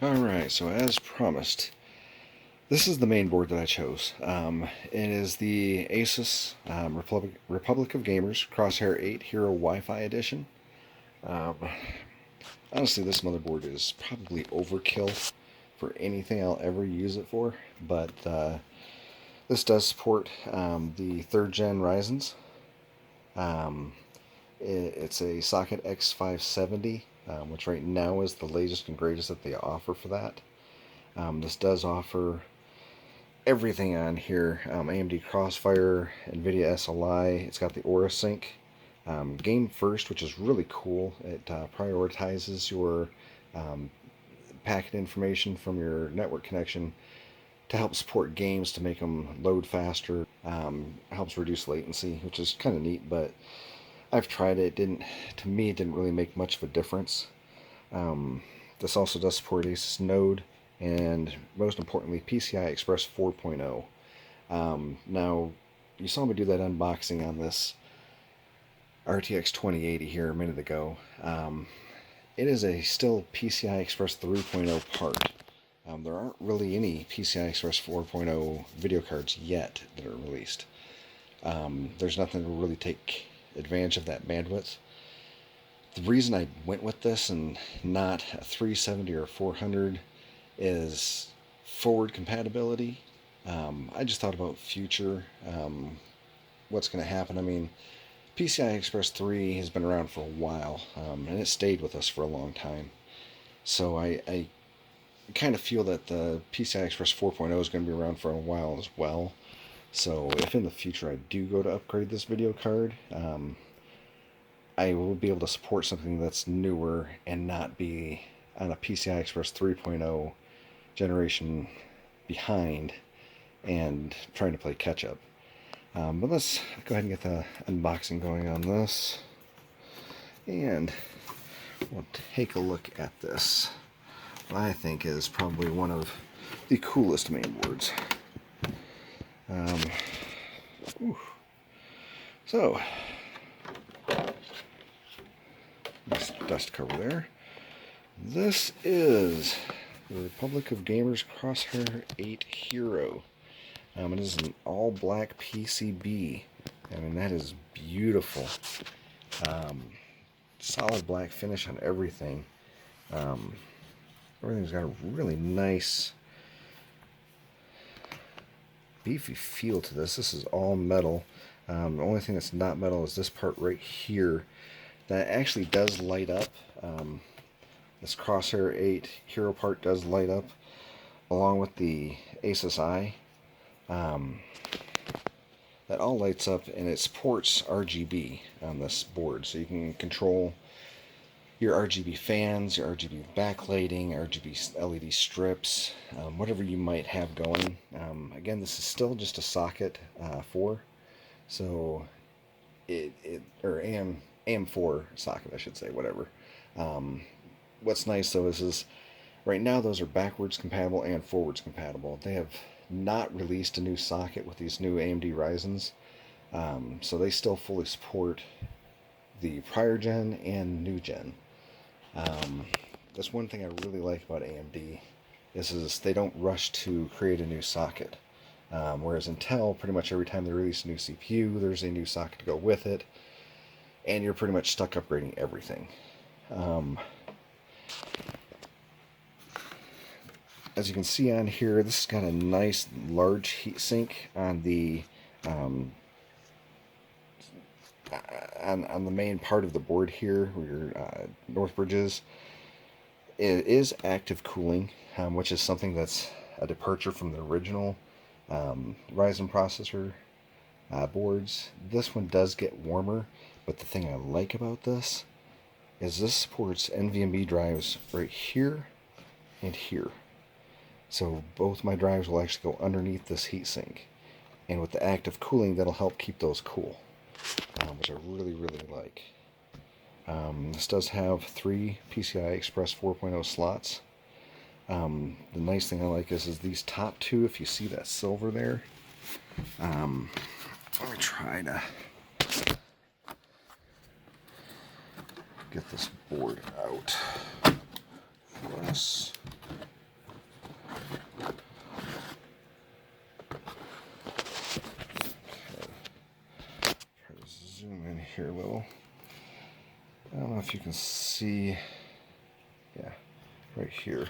Alright, so as promised, this is the main board that I chose. It is the Asus Republic of Gamers Crosshair VIII Hero Wi-Fi Edition. Um, Honestly, this motherboard is probably overkill for anything I'll ever use it for, but this does support the 3rd gen Ryzen's. It's a socket X570, which right now is the latest and greatest that they offer for that. This does offer everything on here. AMD Crossfire, NVIDIA SLI. It's got the Aura Sync. Game First, which is really cool. It prioritizes your packet information from your network connection to help support games to make them load faster. Helps reduce latency, which is kind of neat, but I've tried it. To me, it didn't really make much of a difference. This also does support Asus Node and, most importantly, PCI Express 4.0. Now, you saw me do that unboxing on this RTX 2080 here a minute ago. It is still PCI Express 3.0 part. There aren't really any PCI Express 4.0 video cards yet that are released. There's nothing to really take advantage of that bandwidth. The reason I went with this and not a 370 or 400 is forward compatibility. I just thought about future, what's going to happen. I mean, PCI Express 3 has been around for a while, and it stayed with us for a long time. So I kind of feel that the PCI Express 4.0 is going to be around for a while as well. So if in the future I do go to upgrade this video card, I will be able to support something that's newer and not be on a PCI Express 3.0 generation behind and trying to play catch up. But let's go ahead and get the unboxing going on this, and we'll take a look at this. What I think is probably one of the coolest mainboards. So, nice dust cover there. This is the Republic of Gamers Crosshair VIII Hero. It is an all-black PCB. I mean, that is beautiful. Solid black finish on everything. Everything's got a really nice, beefy feel to this. This is all metal. The only thing that's not metal is this part right here. That actually does light up. This Crosshair VIII Hero part does light up, along with the Asus Eye. That all lights up, and it supports RGB on this board, so you can control your RGB fans, your RGB backlighting, RGB LED strips, whatever you might have going. Again, this is still just a socket 4, so or AM4 socket, I should say, whatever. What's nice though is right now those are backwards compatible and forwards compatible. They have not released a new socket with these new AMD Ryzen's, so they still fully support the prior gen and new gen. That's one thing I really like about AMD is they don't rush to create a new socket, whereas Intel, pretty much every time they release a new CPU, there's a new socket to go with it, and you're pretty much stuck upgrading everything. As you can see on here, this has got a nice large heatsink on the on the main part of the board here, where your north bridge is. It is active cooling, which is something that's a departure from the original Ryzen processor boards. This one does get warmer, but the thing I like about this is this supports NVMe drives right here and here. So both my drives will actually go underneath this heatsink, and with the active cooling, that'll help keep those cool, which I really, really like. This does have 3 PCI Express 4.0 slots. The nice thing I like is these top 2, if you see that silver there. Let me try to get this board out for us. here a little. I don't know if you can see, yeah, right here.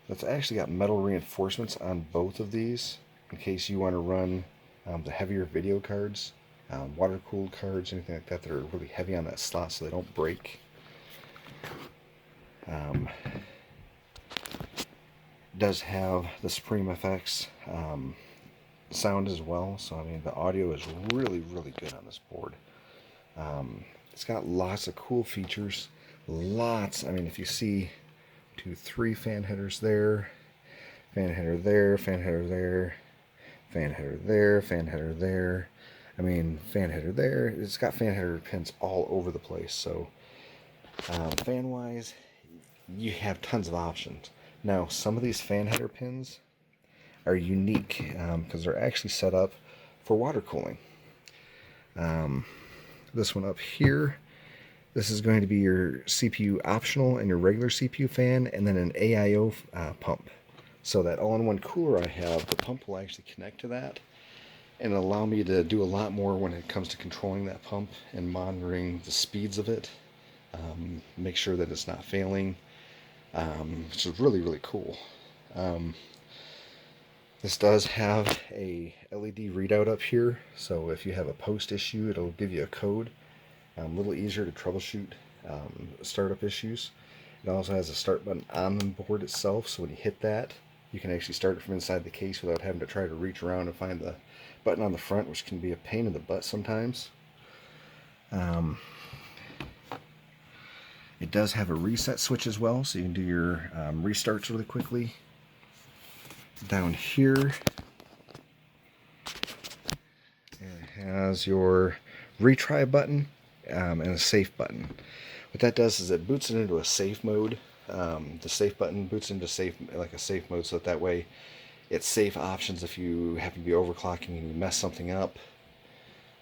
That's actually got metal reinforcements on both of these in case you want to run the heavier video cards, water-cooled cards, anything like that that are really heavy on that slot so they don't break. Does have the Supreme FX sound as well, so I mean the audio is really good on this board. It's got lots of cool features, lots. I mean, if you see 2, 3 fan headers there, fan header there, fan header there, fan header there, fan header there. I mean, fan header there. It's got fan header pins all over the place. So fan wise, you have tons of options. Now, some of these fan header pins are unique because they're actually set up for water cooling. This one up here, this is going to be your CPU optional and your regular CPU fan, and then an AIO pump. So that all-in-one cooler I have, the pump will actually connect to that and allow me to do a lot more when it comes to controlling that pump and monitoring the speeds of it. Make sure that it's not failing, which is really cool. This does have a LED readout up here, so if you have a post issue, it'll give you a code. A little easier to troubleshoot startup issues. It also has a start button on the board itself, so when you hit that, you can actually start it from inside the case without having to try to reach around and find the button on the front, which can be a pain in the butt sometimes. It does have a reset switch as well, so you can do your restarts really quickly. Down here, it has your retry button and a safe button. What that does is it boots it into a safe mode. The safe button boots into safe, like a safe mode, so that way it's safe options if you happen to be overclocking and you mess something up.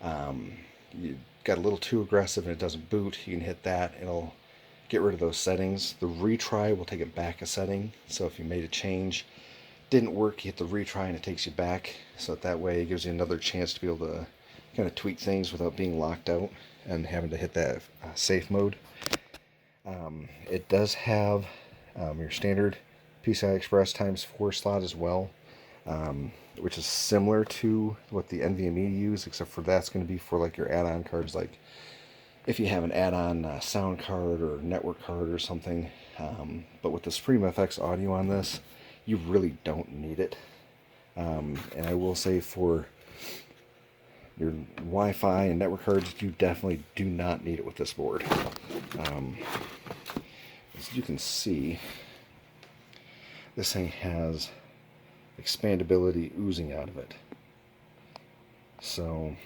You got a little too aggressive and it doesn't boot, you can hit that, it'll get rid of those settings. The retry will take it back a setting, so if you made a change, didn't work, you hit the retry and it takes you back, so that way it gives you another chance to be able to kind of tweak things without being locked out and having to hit that safe mode. It does have your standard PCI Express ×4 slot as well, which is similar to what the NVMe use, except for that's going to be for like your add-on cards, like if you have an add-on sound card or network card or something. But with the Supreme FX audio on this, you really don't need it. And I will say for your Wi-Fi and network cards, you definitely do not need it with this board. As you can see, this thing has expandability oozing out of it. So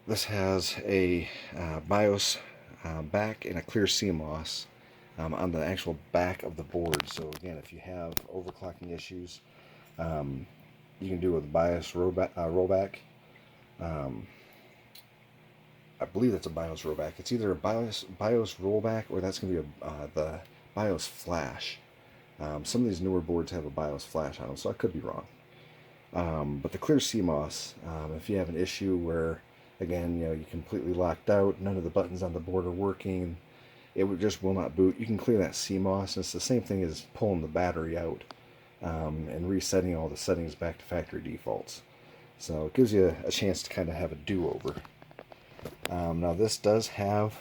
this has a BIOS back and a clear CMOS on the actual back of the board. So again, if you have overclocking issues, you can do it with BIOS rollback. I believe that's a BIOS rollback. It's either a BIOS rollback or that's going to be the BIOS flash. Some of these newer boards have a BIOS flash on them, so I could be wrong. But the clear CMOS, if you have an issue where, again, you know, you're completely locked out, none of the buttons on the board are working, it just will not boot, you can clear that CMOS, and it's the same thing as pulling the battery out and resetting all the settings back to factory defaults. So it gives you a chance to kind of have a do-over. Now this does have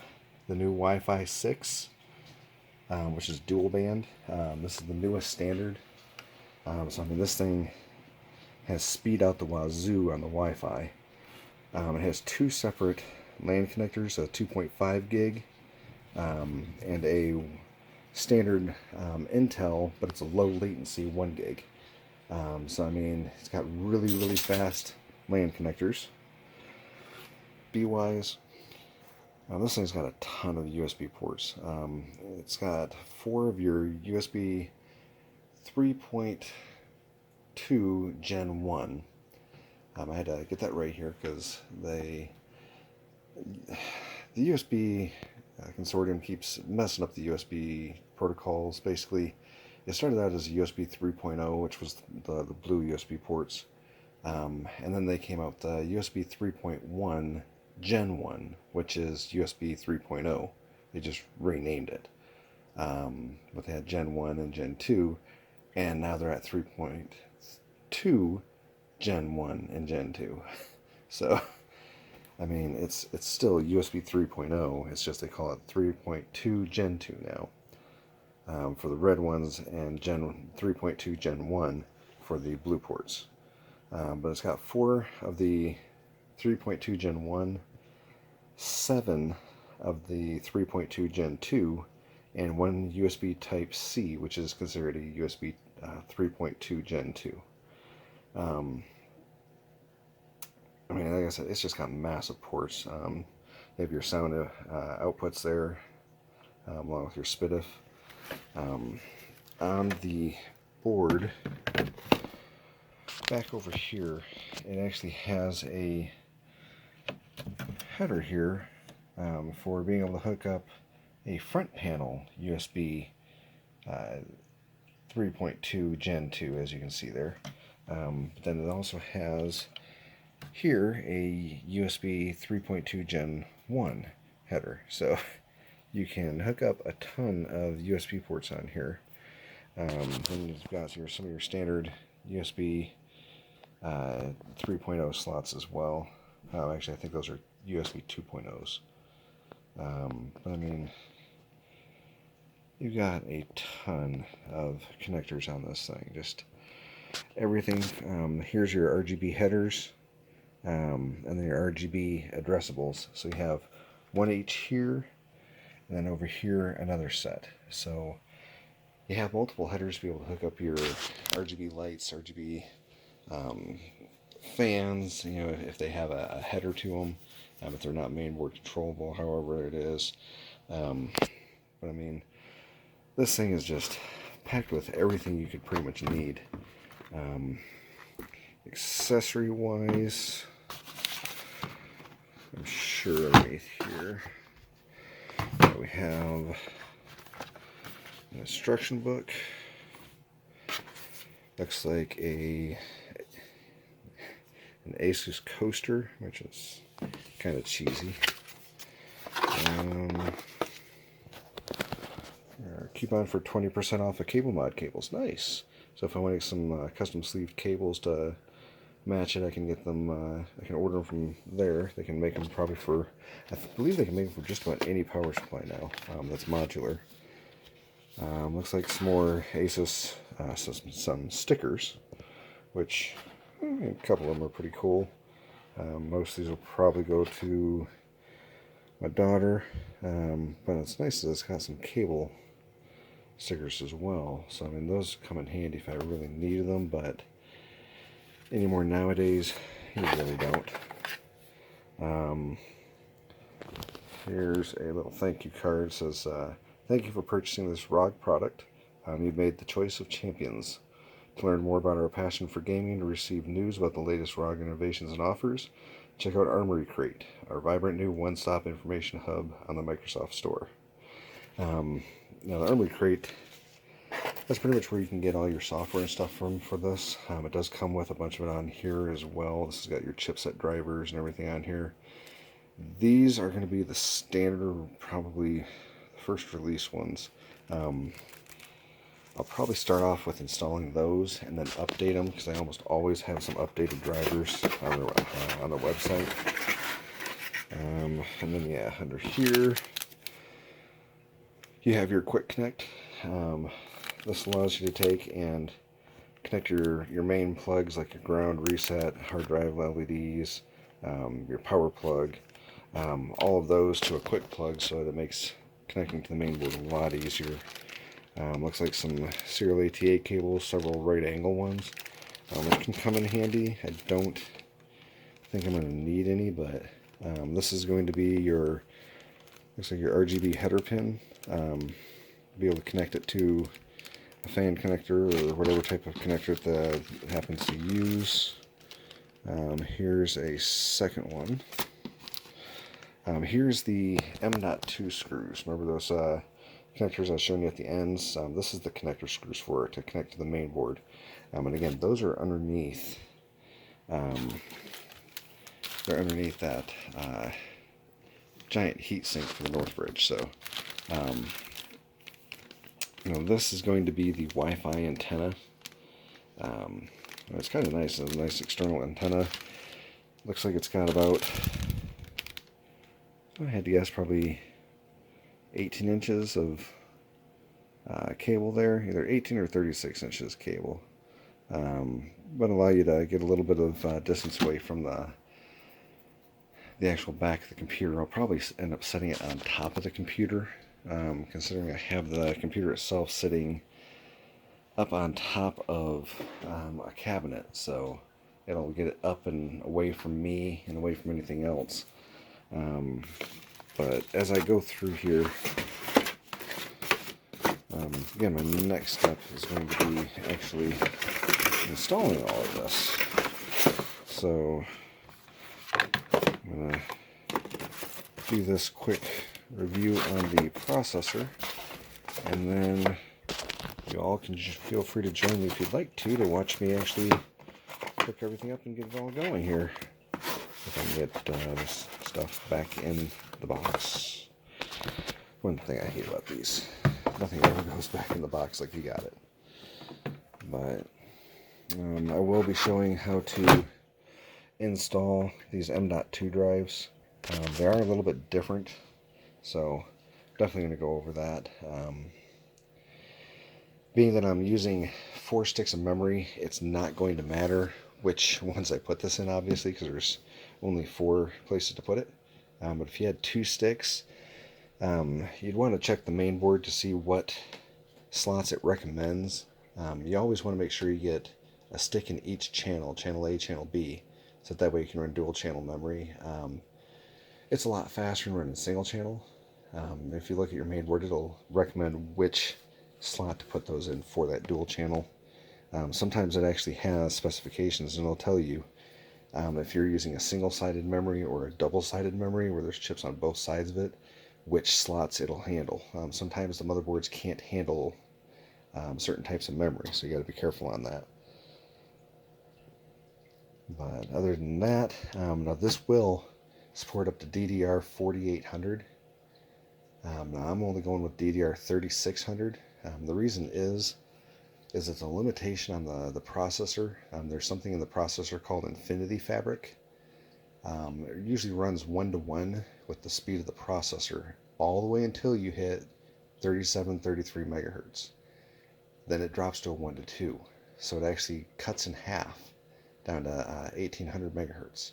the new Wi-Fi 6, which is dual band. This is the newest standard. So I mean, this thing has speed out the wazoo on the Wi-Fi. It has 2 separate LAN connectors, a 2.5 gig and a standard Intel, but it's a low latency 1 gig. So I mean, it's got really fast LAN connectors. B-wise, this thing's got a ton of USB ports. It's got 4 of your USB 3.2 Gen 1. I had to get that right here because the USB consortium keeps messing up the USB protocols. Basically, it started out as a USB 3.0, which was the blue USB ports. And then they came out the USB 3.1 Gen 1, which is USB 3.0. They just renamed it. But they had Gen 1 and Gen 2, and now they're at 3.2 Gen 1 and Gen 2. So, I mean, it's still USB 3.0. It's just they call it 3.2 Gen 2 now for the red ones, and Gen 3.2 Gen 1 for the blue ports. But it's got 4 of the 3.2 Gen 1, 7 of the 3.2 Gen 2, and 1 USB Type-C, which is considered a USB 3.2 Gen 2. I mean, like I said, it's just got massive ports. You have your sound outputs there, along with your SPDIF. On the board, back over here, it actually has a header here for being able to hook up a front panel USB 3.2 Gen 2, as you can see there. Then it also has here a USB 3.2 Gen 1 header. So you can hook up a ton of USB ports on here. Then you've got some of your standard USB 3.0 slots as well. Actually, I think those are USB 2.0s. But I mean, you've got a ton of connectors on this thing. Just everything. Here's your RGB headers, and then your RGB addressables. So you have one each here, and then over here another set. So you have multiple headers to be able to hook up your RGB lights, RGB fans, you know, if they have a header to them, if they're not mainboard controllable, however it is. But I mean, this thing is just packed with everything you could pretty much need. Accessory wise, I'm sure underneath here we have an instruction book. Looks like an Asus coaster, which is kind of cheesy. Coupon for 20% off of cable mod cables. Nice. So if I want to get some custom sleeved cables to match it, I can get them. I can order them from there. They can make them probably for, I believe they can make them for just about any power supply now. That's modular. Looks like some more Asus, some stickers, which a couple of them are pretty cool. Most of these will probably go to my daughter, but it's nice that it's got some cable stickers as well. So I mean, those come in handy if I really need them, but anymore nowadays, you really don't. Here's a little thank you card. It says, thank you for purchasing this ROG product. You've made the choice of champions. To learn more about our passion for gaming and receive news about the latest ROG innovations and offers, check out Armory Crate, our vibrant new one-stop information hub on the Microsoft Store. Now, the Armory Crate, that's pretty much where you can get all your software and stuff from for this. It does come with a bunch of it on here as well. This has got your chipset drivers and everything on here. These are going to be the standard, probably the first release ones. I'll probably start off with installing those and then update them, because I almost always have some updated drivers on the website. And then yeah, under here you have your quick connect. This allows you to take and connect your main plugs, like your ground, reset, hard drive LEDs, your power plug, all of those to a quick plug, so that it makes connecting to the main board a lot easier. Looks like some serial ATA cables, several right angle ones. It can come in handy. I don't think I'm going to need any, but this is going to be your, looks like your RGB header pin. Be able to connect it to a fan connector or whatever type of connector that happens to use. Here's a second one. Here's the M.2 screws. Remember those connectors I was showing you at the ends? This is the connector screws for it to connect to the main board. And again, those are underneath They're underneath that giant heatsink for the North Bridge. So, this is going to be the Wi-Fi antenna. It's kind of nice. It's a nice external antenna. Looks like it's got about, I had to guess, probably 18 inches of cable there. Either 18 or 36 inches cable. But allow you to get a little bit of distance away from the actual back of the computer. I'll probably end up setting it on top of the computer, considering I have the computer itself sitting up on top of a cabinet, so it'll get it up and away from me and away from anything else. But as I go through here, again, my next step is going to be actually installing all of this. So I'm going to do this quick review on the processor, and then you all can just feel free to join me if you'd like to watch me actually hook everything up and get it all going here. If I can get this stuff back in the box. One thing I hate about these, nothing ever goes back in the box like you got it. But I will be showing how to install these M.2 drives. They are a little bit different, so definitely going to go over that. Being that I'm using 4 sticks of memory, it's not going to matter which ones I put this in, obviously, because there's only 4 places to put it. But if you had 2 sticks, you'd want to check the main board to see what slots it recommends. You always want to make sure you get a stick in each channel, channel A, channel B, so that way you can run dual channel memory. It's a lot faster than running single channel. If you look at your main board, it'll recommend which slot to put those in for that dual channel. Sometimes it actually has specifications, and it'll tell you if you're using a single-sided memory or a double-sided memory where there's chips on both sides of it, which slots it'll handle. Sometimes the motherboards can't handle certain types of memory, so you got to be careful on that. But other than that, now this will support up to DDR 4800. Now I'm only going with DDR 3600. The reason is it's a limitation on the processor. There's something in the processor called Infinity Fabric. It usually runs 1-to-1 with the speed of the processor all the way until you hit 33 megahertz. Then it drops to a 1-to-2. So it actually cuts in half down to 1800 megahertz.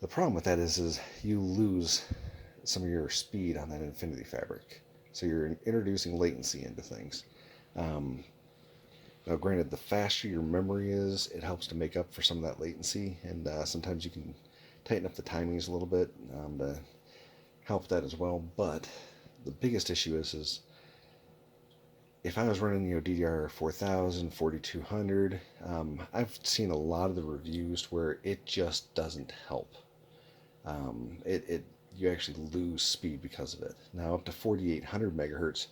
The problem with that is you lose some of your speed on that Infinity Fabric. So you're introducing latency into things. Now granted, the faster your memory is, it helps to make up for some of that latency, and sometimes you can tighten up the timings a little bit to help that as well. But the biggest issue is if I was running DDR 4000, 4200, I've seen a lot of the reviews where it just doesn't help. You actually lose speed because of it. Now up to 4800 megahertz,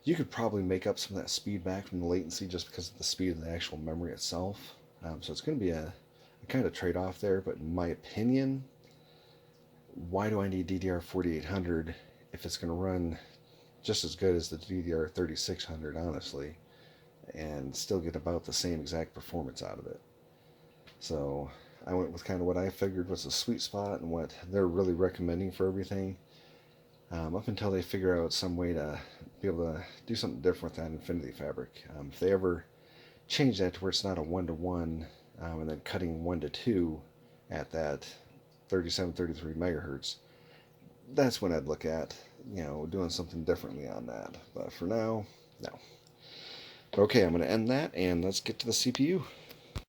you could probably make up some of that speed back from the latency just because of the speed of the actual memory itself. So it's going to be a kind of trade-off there, but in my opinion, why do I need DDR 4800 if it's going to run just as good as the DDR 3600, honestly, and still get about the same exact performance out of it? So I went with kind of what I figured was the sweet spot and what they're really recommending for everything, up until they figure out some way to be able to do something different with that Infinity Fabric. If they ever change that to where it's not a 1-to-1 and then cutting 1-to-2 at that 33 megahertz, that's when I'd look at doing something differently on that. But for now, no. Okay, I'm going to end that, and let's get to the CPU.